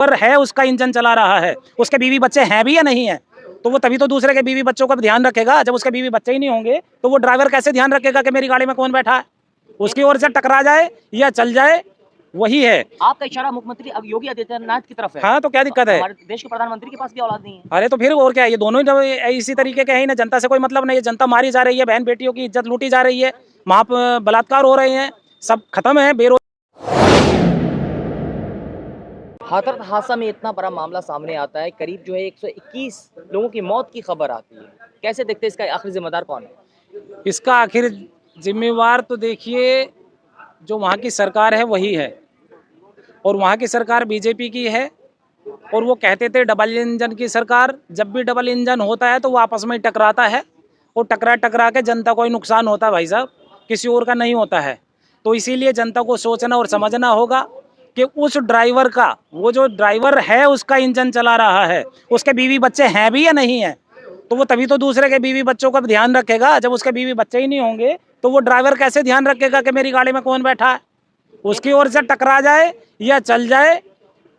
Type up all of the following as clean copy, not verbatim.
पर है उसका इंजन चला रहा है, उसके बीवी बच्चे हैं भी या नहीं है, तो वो तभी तो दूसरे के बीवी बच्चों का ध्यान रखेगा। जब उसके बीवी बच्चे ही नहीं होंगे तो वो ड्राइवर कैसे ध्यान रखेगा कि मेरी गाड़ी में कौन बैठा है? उसकी ओर से टकरा जाए या चल जाए, वही है। आपका इशारा मुख्यमंत्री अब योगी आदित्यनाथ की तरफ है। हाँ, तो क्या दिक्कत है? हमारे देश के प्रधानमंत्री के पास भी औलाद नहीं है। अरे तो फिर और क्या है? ये दोनों ही इसी तरीके के हैं ना। जनता से कोई मतलब नहीं है, जनता मारी जा रही है, बहन बेटियों की इज्जत लूटी जा रही है, वहाँ बलात्कार हो रहे हैं, सब खत्म है। हाथरस हादसा में इतना बड़ा मामला सामने आता है, करीब जो है 121 लोगों की मौत की खबर आती है। कैसे देखते हैं, इसका आखिरी जिम्मेदार कौन है? इसका आखिर जिम्मेवार तो देखिए जो वहाँ की सरकार है वही है, और वहाँ की सरकार बीजेपी की है। और वो कहते थे डबल इंजन की सरकार, जब भी डबल इंजन होता है तो वो आपस में टकराता है, और टकरा टकरा के जनता को ही नुकसान होता है भाई साहब, किसी और का नहीं होता है। तो इसीलिए जनता को सोचना और समझना होगा कि उस ड्राइवर का, वो जो ड्राइवर है उसका इंजन चला रहा है, उसके बीवी बच्चे हैं भी या नहीं है, तो वो तभी तो दूसरे के बीवी बच्चों का ध्यान रखेगा। जब उसके बीवी बच्चे ही नहीं होंगे तो वो ड्राइवर कैसे ध्यान रखेगा कि मेरी गाड़ी में कौन बैठा है? उसकी ओर से टकरा जाए या चल जाए,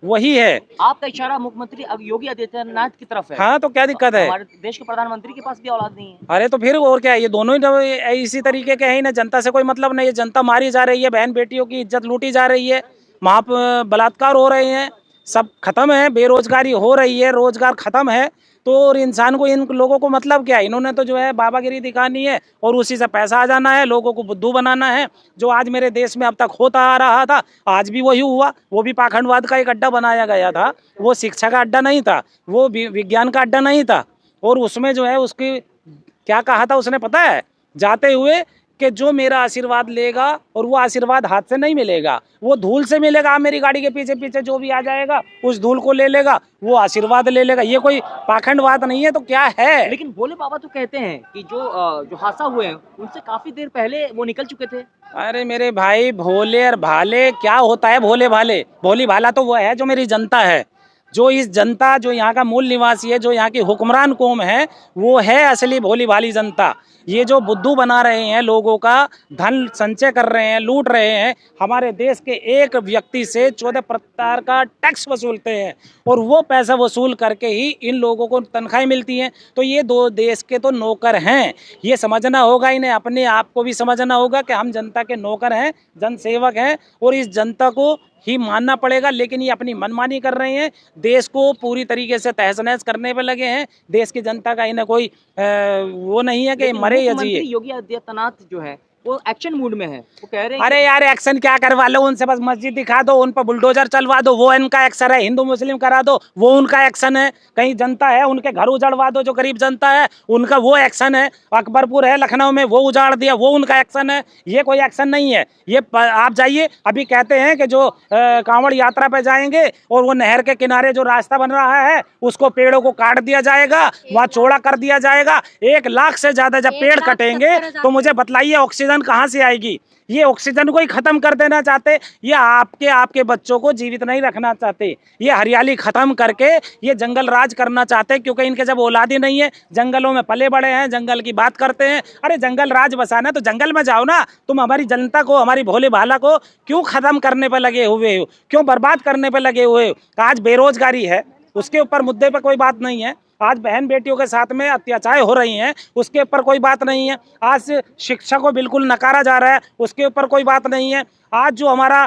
वही है। आपका इशारा मुख्यमंत्री अब योगी आदित्यनाथ की तरफ है। हाँ, तो क्या दिक्कत है? हमारे देश के प्रधानमंत्री के पास भी औलाद नहीं है। अरे तो फिर और क्या है? ये दोनों ही इसी तरीके के हैं ना। जनता से कोई मतलब नहीं है, जनता मारी जा रही है, बहन बेटियों की इज्जत लूटी जा रही है, वहाँ बलात्कार हो रहे हैं, सब खत्म है, बेरोजगारी हो रही है, रोजगार खत्म है। तो और इंसान को, इन लोगों को मतलब क्या है? इन्होंने तो जो है बाबागिरी दिखानी है और उसी से पैसा आ जाना है, लोगों को बुद्धू बनाना है। जो आज मेरे देश में अब तक होता आ रहा था, आज भी वही हुआ। वो भी पाखंडवाद का एक अड्डा बनाया गया था, वो शिक्षा का अड्डा नहीं था, वो विज्ञान का अड्डा नहीं था। और उसमें जो है उसकी क्या कहा था उसने पता है? जाते हुए कि जो मेरा आशीर्वाद लेगा, और वो आशीर्वाद हाथ से नहीं मिलेगा, वो धूल से मिलेगा। मेरी गाड़ी के पीछे पीछे जो भी आ जाएगा उस धूल को ले लेगा, वो आशीर्वाद ले लेगा। ये कोई पाखंडवाद नहीं है तो क्या है? लेकिन भोले बाबा तो कहते हैं कि जो हादसा हुए हैं उनसे काफी देर पहले वो निकल चुके थे। अरे मेरे भाई, भोले और भाले क्या होता है? भोले भाले, भोली भाला तो वो है जो मेरी जनता है, जो इस जनता, जो यहाँ का मूल निवासी है, जो यहाँ की हुक्मरान कौम है, वो है असली भोली भाली जनता। ये जो बुद्धू बना रहे हैं, लोगों का धन संचय कर रहे हैं, लूट रहे हैं, हमारे देश के एक व्यक्ति से 14 प्रकार का टैक्स वसूलते हैं, और वो पैसा वसूल करके ही इन लोगों को तनख्वाहें मिलती हैं। तो ये दो देश के तो नौकर हैं, ये समझना होगा इन्हें, अपने आप को भी समझना होगा कि हम जनता के नौकर हैं, जनसेवक हैं, और इस जनता को ही मानना पड़ेगा। लेकिन ये अपनी मनमानी कर रहे हैं, देश को पूरी तरीके से तहस नहस करने पे लगे हैं। देश की जनता का इन्हें कोई वो नहीं है कि मरे या जिए। योगी आदित्यनाथ जो है वो एक्शन मूड में है, वो कह रहे हैं। अरे यार, एक्शन क्या करवा लो उनसे? बस मस्जिद दिखा दो, उन पर बुलडोजर चलवा दो, वो इनका एक्शन है। हिंदू मुस्लिम करा दो, वो उनका एक्शन है। कहीं जनता है, उनके घर उजाड़वा दो, जो गरीब जनता है उनका वो एक्शन है। अकबरपुर है लखनऊ में, वो उजाड़ दिया, वो उनका एक्शन है। ये कोई एक्शन नहीं है। ये आप जाइए, अभी कहते हैं कि जो कांवड़ यात्रा पे जाएंगे और वो नहर के किनारे जो रास्ता बन रहा है उसको पेड़ों को काट दिया जाएगा, वहाँ चौड़ा कर दिया जाएगा। 1 लाख से ज्यादा जब पेड़ कटेंगे तो मुझे बतलाइए ऑक्सीजन कहां से आएगी? ये ऑक्सीजन को ही खत्म कर देना चाहते, ये आपके बच्चों को जीवित नहीं रखना चाहते, ये हरियाली खत्म करके ये जंगल राज करना चाहते, क्योंकि इनके जब औलादी नहीं है, जंगलों में पले बड़े हैं, जंगल की बात करते हैं। अरे जंगल राज बसाना तो जंगल में जाओ ना। तुम हमारी जनता को, हमारी भोले भाला को क्यों खत्म करने पर लगे हुए हो? क्यों बर्बाद करने पर लगे हुए हो? आज बेरोजगारी है, उसके ऊपर मुद्दे पर कोई बात नहीं है। आज बहन बेटियों के साथ में अत्याचार हो रही हैं, उसके ऊपर कोई बात नहीं है। आज शिक्षा को बिल्कुल नकारा जा रहा है, उसके ऊपर कोई बात नहीं है। आज जो हमारा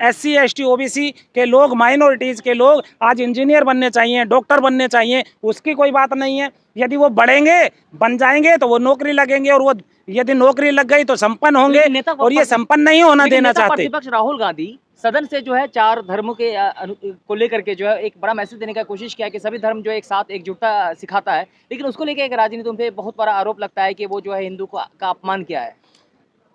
SC ST OBC के लोग, माइनॉरिटीज़ के लोग आज इंजीनियर बनने चाहिए, डॉक्टर बनने चाहिए, उसकी कोई बात नहीं है। यदि वो बढ़ेंगे, बन जाएंगे तो वो नौकरी लगेंगे, और वो यदि नौकरी लग गई तो संपन्न होंगे, और ये संपन्न नहीं होना देना चाहते। प्रतिपक्ष राहुल गांधी सदन से जो है 4 धर्मों के को लेकर के जो है एक बड़ा मैसेज देने का कोशिश किया कि सभी धर्म जो एक साथ एकजुटता सिखाता है, लेकिन उसको लेकर एक राजनीति उन पे बहुत बड़ा आरोप लगता है कि वो जो है हिंदू का अपमान किया है।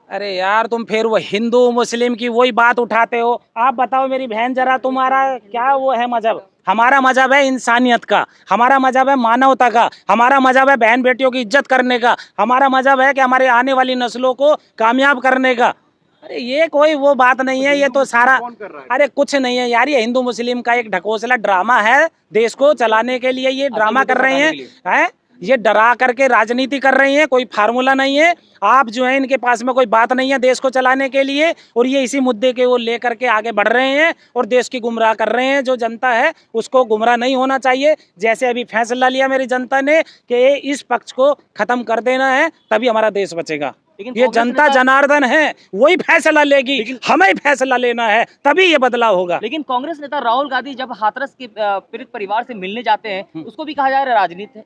अरे यार, तुम फिर वो हिंदू मुस्लिम की वही बात उठाते हो। आप बताओ मेरी बहन, जरा तुम्हारा क्या वो है मजहब? हमारा मजहब है इंसानियत का, हमारा मजहब है मानवता का, हमारा मजहब है बहन बेटियों की इज्जत करने का, हमारा मजहब है कि हमारे आने वाली नस्लों को कामयाब करने का। अरे ये कोई वो बात नहीं है, ये तो सारा, अरे कुछ नहीं है यार, ये हिंदू मुस्लिम का एक ढकोसला ड्रामा है, देश को चलाने के लिए ये ड्रामा कर रहे हैं। ये डरा करके राजनीति कर रही हैं, कोई फार्मूला नहीं है। आप जो है इनके पास में कोई बात नहीं है देश को चलाने के लिए, और ये इसी मुद्दे के वो लेकर के आगे बढ़ रहे हैं और देश की गुमराह कर रहे हैं। जो जनता है उसको गुमराह नहीं होना चाहिए। जैसे अभी फैसला लिया मेरी जनता ने कि इस पक्ष को खत्म कर देना है, तभी हमारा देश बचेगा। लेकिन ये कांग्रेस जनता नेता- जनार्दन है, वही फैसला लेगी, हमें फैसला लेना है, तभी ये बदलाव होगा। लेकिन कांग्रेस नेता राहुल गांधी जब हाथरस के पीड़ित परिवार से मिलने जाते हैं, उसको भी कहा जा रहा है राजनीति है।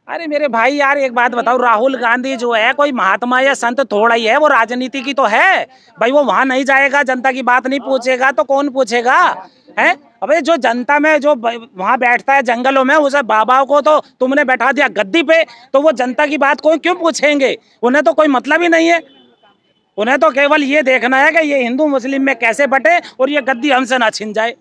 अरे मेरे भाई यार एक बात बताओ, राहुल गांधी जो है कोई महात्मा या संत थोड़ा ही है, वो राजनीति की तो है भाई। वो वहां नहीं जाएगा, जनता की बात नहीं पूछेगा तो कौन पूछेगा है? अबे जो जनता में जो वहां बैठता है जंगलों में, उसे बाबा को तो तुमने बैठा दिया गद्दी पे, तो वो जनता की बात को क्यों पूछेंगे? उन्हें तो कोई मतलब ही नहीं है। उन्हें तो केवल ये देखना है कि ये हिंदू मुस्लिम में कैसे बटे और ये गद्दी हमसे ना छिन जाए।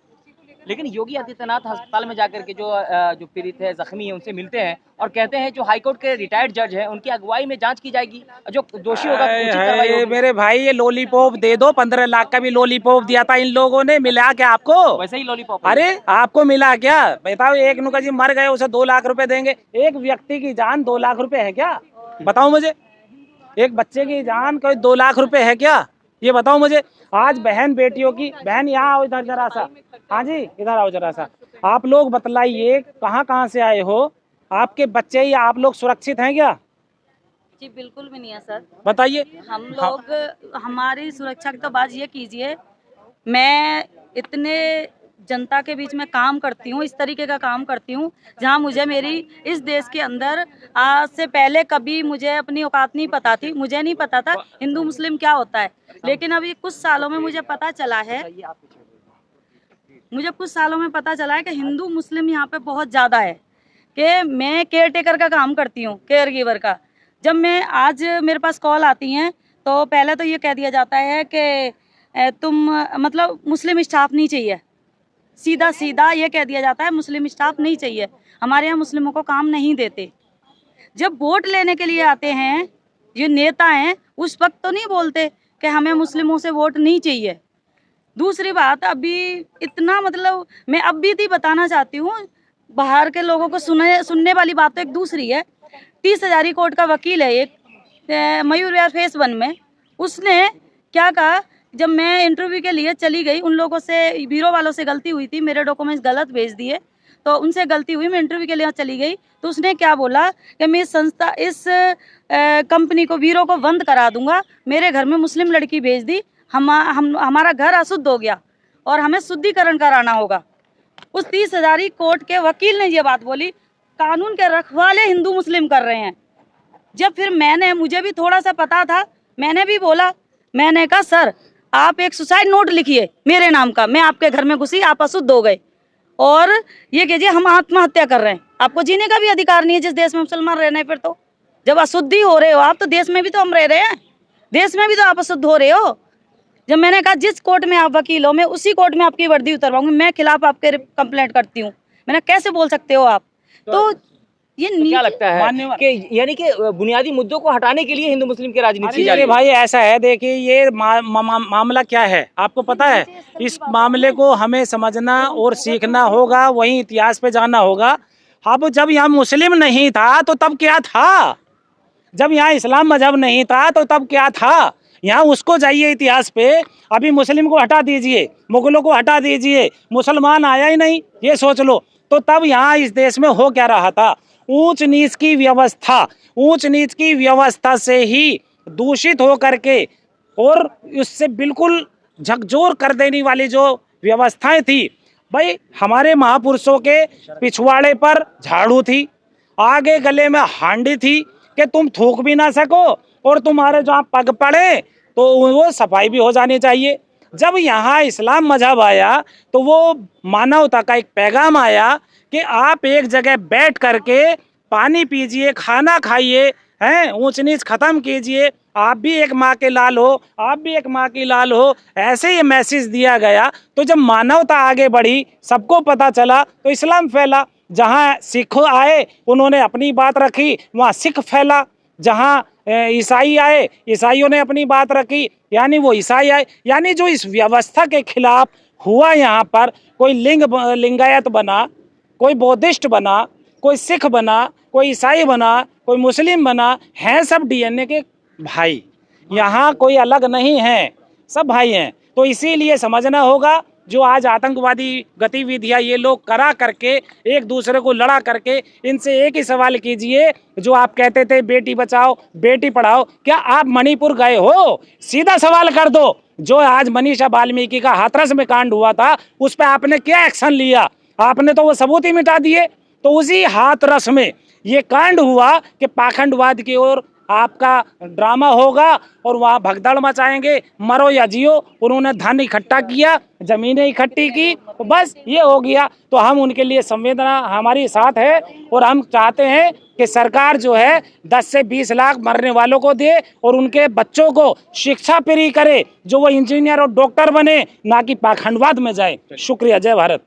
लेकिन योगी आदित्यनाथ अस्पताल में जाकर के जो पीड़ित है, जख्मी है, उनसे मिलते हैं और कहते हैं जो हाईकोर्ट के रिटायर्ड जज हैं उनकी अगुवाई में जांच की जाएगी, जो दोषी होगा तो उचित कार्रवाई होगी। मेरे भाई ये लॉलीपॉप दे दो, 15 लाख का भी लॉलीपॉप दिया था इन लोगों ने, मिला क्या आपको? वैसे ही लॉलीपॉप है। अरे आपको मिला क्या? बताओ, एक नुका जी मर गए उसे 2 लाख रुपए देंगे। एक व्यक्ति की जान 2 लाख रुपए है क्या? बताओ मुझे। एक बच्चे की जान कोई 2 लाख रुपए है क्या? ये बताओ मुझे। आज बहन बेटियों की, बहन यहाँ आओ इधर जरा सा, हाँ जी इधर आओ जरा सा। आप लोग बतलाइए कहाँ कहाँ से आए हो? आपके बच्चे या आप लोग सुरक्षित हैं क्या? जी बिल्कुल भी नहीं है सर। बताइए। हम लोग हमारी सुरक्षा की तो बात ये कीजिए, मैं इतने जनता के बीच में काम करती हूँ, इस तरीके का काम करती हूँ जहाँ मुझे मेरी इस देश के अंदर आज से पहले कभी मुझे अपनी औकात नहीं पता थी। मुझे नहीं पता था हिंदू मुस्लिम क्या होता है, लेकिन अभी कुछ सालों में मुझे पता चला है, कि हिंदू मुस्लिम यहाँ पे बहुत ज़्यादा है। कि मैं केयर टेकर का काम करती हूँ, केयर गिवर का। जब मैं आज मेरे पास कॉल आती हैं तो पहले तो ये कह दिया जाता है कि तुम मतलब मुस्लिम स्टाफ नहीं चाहिए, सीधा सीधा ये कह दिया जाता है मुस्लिम स्टाफ नहीं चाहिए, हमारे यहाँ मुस्लिमों को काम नहीं देते। जब वोट लेने के लिए आते हैं ये नेता हैं, उस वक्त तो नहीं बोलते कि हमें मुस्लिमों से वोट नहीं चाहिए। दूसरी बात, अभी इतना मतलब मैं अब भी बताना चाहती हूँ, बाहर के लोगों को सुनने वाली बात तो एक दूसरी है। 30 हजारी कोर्ट का वकील है एक, मयूर विहार फेस 1 में, उसने क्या कहा, जब मैं इंटरव्यू के लिए चली गई, उन लोगों से, ब्यूरो वालों से गलती हुई थी, मेरे डॉक्यूमेंट्स गलत भेज दिए तो उनसे गलती हुई, मैं इंटरव्यू के लिए चली गई तो उसने क्या बोला कि मैं इस कंपनी को, ब्यूरो को बंद करा दूंगा। मेरे घर में मुस्लिम लड़की भेज दी, हमारा घर अशुद्ध हो गया और हमें शुद्धिकरण कराना होगा। उस 30 हजारी कोर्ट के वकील ने ये बात बोली। कानून के रखवाले हिंदू मुस्लिम कर रहे हैं। जब फिर मुझे भी थोड़ा सा पता था, मैंने भी बोला, मैंने कहा सर आप एक सुसाइड नोट लिखिए मेरे नाम का, मैं आपके घर में घुसी, आप अशुद्ध हो गए और ये कीजिए हम आत्महत्या कर रहे हैं। आपको जीने का भी अधिकार नहीं है जिस देश में मुसलमान रहना है। फिर तो जब अशुद्धि हो रहे हो आप, तो देश में भी तो हम रह रहे हैं, देश में भी तो आप अशुद्ध हो रहे हो। जब मैंने कहा जिस कोर्ट में आप वकील हो, मैं उसी कोर्ट में आपकी वर्दी उतरवाऊंगी, मैं खिलाफ आपके कंप्लेंट करती हूँ। मैंने कैसे बोल सकते हो आप? तो ये तो क्या लगता है कि यानी कि बुनियादी मुद्दों को हटाने के लिए हिंदू मुस्लिम की राजनीति की जा रही अरे है? भाई ऐसा है, देखिए ये मामला क्या है आपको पता है? इस मामले को हमें समझना और सीखना होगा, वहीं इतिहास पे जाना होगा। अब जब यहाँ मुस्लिम नहीं था तो तब क्या था? जब यहाँ इस्लाम मजहब नहीं था तो तब क्या था? यहाँ उसको जाइए इतिहास पे। अभी मुस्लिम को हटा दीजिए, मुगलों को हटा दीजिए, मुसलमान आया ही नहीं, ये सोच लो। तो तब यहाँ इस देश में हो क्या रहा था? ऊंच नीच की व्यवस्था, ऊंच नीच की व्यवस्था से ही दूषित हो करके और उससे बिल्कुल झकझोर कर देने वाली जो व्यवस्थाएं थी, भाई हमारे महापुरुषों के पिछवाड़े पर झाड़ू थी, आगे गले में हांडी थी कि तुम थूक भी ना सको और तुम्हारे जहाँ पग पड़े तो वो सफाई भी हो जानी चाहिए। जब यहाँ इस्लाम मजहब आया तो वो मानवता का एक पैगाम आया कि आप एक जगह बैठ करके पानी पीजिए, खाना खाइए, हैं, ऊंच नीच खत्म कीजिए, आप भी एक माँ के लाल हो, आप भी एक माँ की लाल हो, ऐसे ये मैसेज दिया गया। तो जब मानवता आगे बढ़ी, सबको पता चला, तो इस्लाम फैला। जहाँ सिख आए उन्होंने अपनी बात रखी, वहाँ सिख फैला। जहाँ ईसाई आए, ईसाइयों ने अपनी बात रखी, यानी वो ईसाई आए। यानी जो इस व्यवस्था के खिलाफ हुआ यहाँ पर, कोई लिंगायत बना, कोई बौद्धिस्ट बना, कोई सिख बना, कोई ईसाई बना, कोई मुस्लिम बना, हैं सब डीएनए के भाई। यहाँ कोई अलग नहीं है, सब भाई हैं। तो इसीलिए समझना होगा, जो आज आतंकवादी गतिविधियां ये लोग करा करके, एक दूसरे को लड़ा करके, इनसे एक ही सवाल कीजिए, जो आप कहते थे बेटी बचाओ बेटी पढ़ाओ, क्या आप मणिपुर गए हो? सीधा सवाल कर दो। जो आज मनीषा वाल्मीकि का हाथरस में कांड हुआ था, उस पर आपने क्या एक्शन लिया? आपने तो वो सबूत ही मिटा दिए। तो उसी हाथरस में ये कांड हुआ कि पाखंडवाद की ओर आपका ड्रामा होगा और वहाँ भगदड़ मचाएंगे, मरो या जियो। उन्होंने धन इकट्ठा किया, जमीनें इकट्ठी की, तो बस ये हो गया। तो हम उनके लिए संवेदना हमारी साथ है और हम चाहते हैं कि सरकार जो है 10 से 20 लाख मरने वालों को दे और उनके बच्चों को शिक्षा फ्री करे, जो वो इंजीनियर और डॉक्टर बने, ना कि पाखंडवाद में जाए। शुक्रिया। जय भारत।